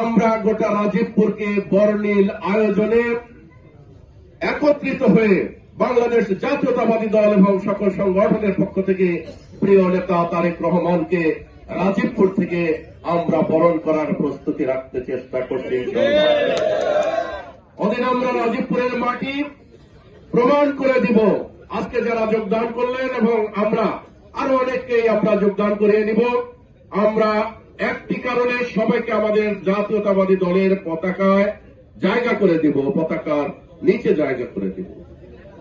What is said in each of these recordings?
আমরা গোটা রাজীবপুরকে বর্ণিল আয়োজনে একত্রিত হয়ে বাংলাদেশ জাতীয়তাবাদী দল এবং সকল সংগঠনের পক্ষ থেকে প্রিয় নেতা তারেক রহমানকে রাজীবপুর থেকে আমরা বরণ করার প্রস্তুতি রাখতে চেষ্টা করছি। ওদিন আমরা রাজীবপুরের মাটি প্রমাণ করে দিব। আজকে যারা যোগদান করলেন এবং আমরা আরো অনেককেই আমরা যোগদান করিয়ে নিব। আমরা একটি কারণে সবাইকে আমাদের জাতীয়তাবাদী দলের পতাকায় জায়গা করে দিব, পতাকার নিচে জায়গা করে দিব।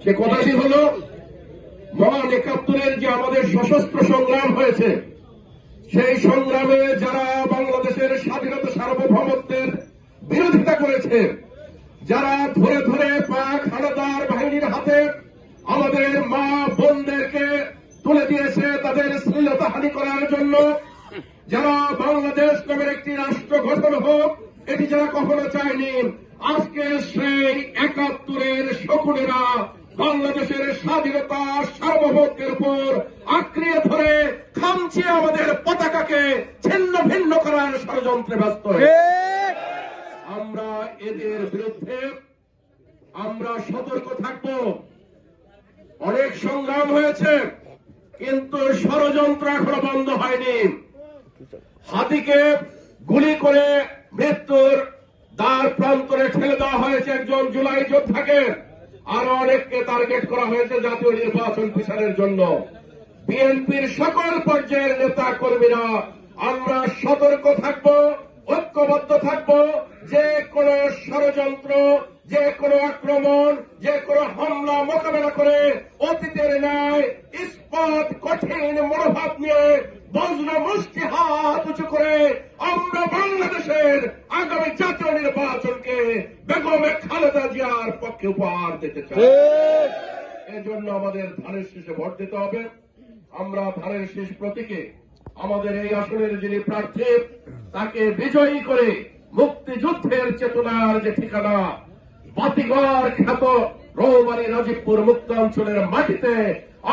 সে কথাটি হল মহান ৭১-এর যে আমাদের সশস্ত্র সংগ্রাম হয়েছে, সেই সংগ্রামে যারা বাংলাদেশের স্বাধীনতা সার্বভৌমত্বের বিরোধিতা করেছে, যারা ধরে ধরে পাক হানাদার বাহিনীর হাতে আমাদের মা বোনদেরকে তুলে দিয়েছে তাদের শ্লীলতাহানি করার জন্য, যারা বাংলাদেশ নামের একটি রাষ্ট্র গঠন হোক এটি যারা কখনো চায়নি, আজকে সেই ৭১-এর শকুনেরা বাংলাদেশের স্বাধীনতা সার্বভৌমত্বের উপর আঁকড়িয়ে ধরে খামচিয়ে আমাদের পতাকাকে ছিন্ন ভিন্ন করার ষড়যন্ত্রে ব্যস্ত হয়েছে। আমরা এদের বিরুদ্ধে আমরা সতর্ক থাকব। অনেক সংগ্রাম হয়েছে, কিন্তু ষড়যন্ত্র এখনো বন্ধ হয়নি। হাতিকে গুলি করে মৃত্যুর দ্বার প্রান্তরে ঠেলে দেওয়া হয়েছে একজন জুলাই যোদ্ধাকে, আরো অনেককে টার্গেট করা হয়েছে জাতীয় নির্বাচন পিছানোর জন্য। বিএনপির সকল পর্যায়ের নেতা কর্মীরা আমরা সতর্ক থাকব, ঐক্যবদ্ধ থাকব। যে কোন ষড়যন্ত্র, যে কোন আক্রমণ, যে কোন হামলা মোকাবেলা করে অতীতের ন্যায় ইস্পাত কঠিন মনোভাব নিয়ে বজ্র মুষ্টি হাত উঁচু করে আমরা বাংলাদেশের আগামী জাতীয় নির্বাচনকে বেগম খালেদা জিয়ার পক্ষে উপহার দিতে চাই। এজন্য আমাদের ধানের শীষে ভোট দিতে হবে। আমরা ধানের শীষ প্রতীকে আমাদের এই আসনের যিনি প্রার্থী তাকে বিজয়ী করে মুক্তিযুদ্ধের চেতনার যে ঠিকানা বাতিঘর খ্যাত রৌমারী রাজীবপুর মুক্ত অঞ্চলের মাটিতে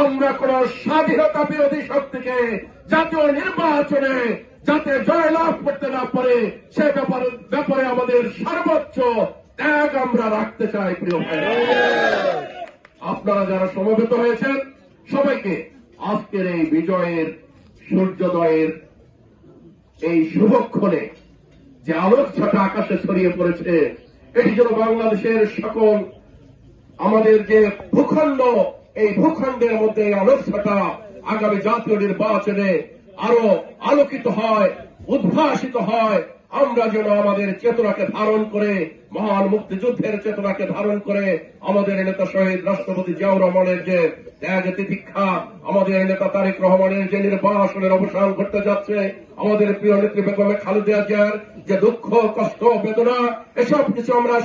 আমরা কোন স্বাধীনতা বিরোধী শক্তিকে জাতীয় নির্বাচনে যাতে জয়লাভ করতে না পারে সে ব্যাপারে আমাদের সর্বোচ্চ ত্যাগ আমরা রাখতে চাই। প্রিয় ভাইরা, আপনারা যারা সমবেত হয়েছেন সবাইকে আজকের এই বিজয়ের সূর্যোদয়ের এই শুভক্ষণে যে আলোকছটা আকাশে ছড়িয়ে পড়েছে, এটি যেন বাংলাদেশের সকল আমাদের যে ভূখণ্ড, এই ভূখণ্ডের মধ্যে এই আলোকছটা আগামী জাতীয় নির্বাচনে আরো আলোকিত হয়, উদ্ভাসিত হয়। আমরা যেন আমাদের চেতনাকে ধারণ করে, মহান মুক্তিযুদ্ধের চেতনাকে ধারণ করে আমাদের নেতা শহীদ রাষ্ট্রপতি জিয়াউর রহমানের যে ত্যাগ তিতিক্ষা, আমাদের নেতা তারেক রহমানের যে নির্বাসনের অবসান ঘটতে যাচ্ছে, আমাদের প্রিয় নেত্রী বেগম খালেদা জিয়ার যে দুঃখ কষ্ট বেদনা, এসব কিছু আমরা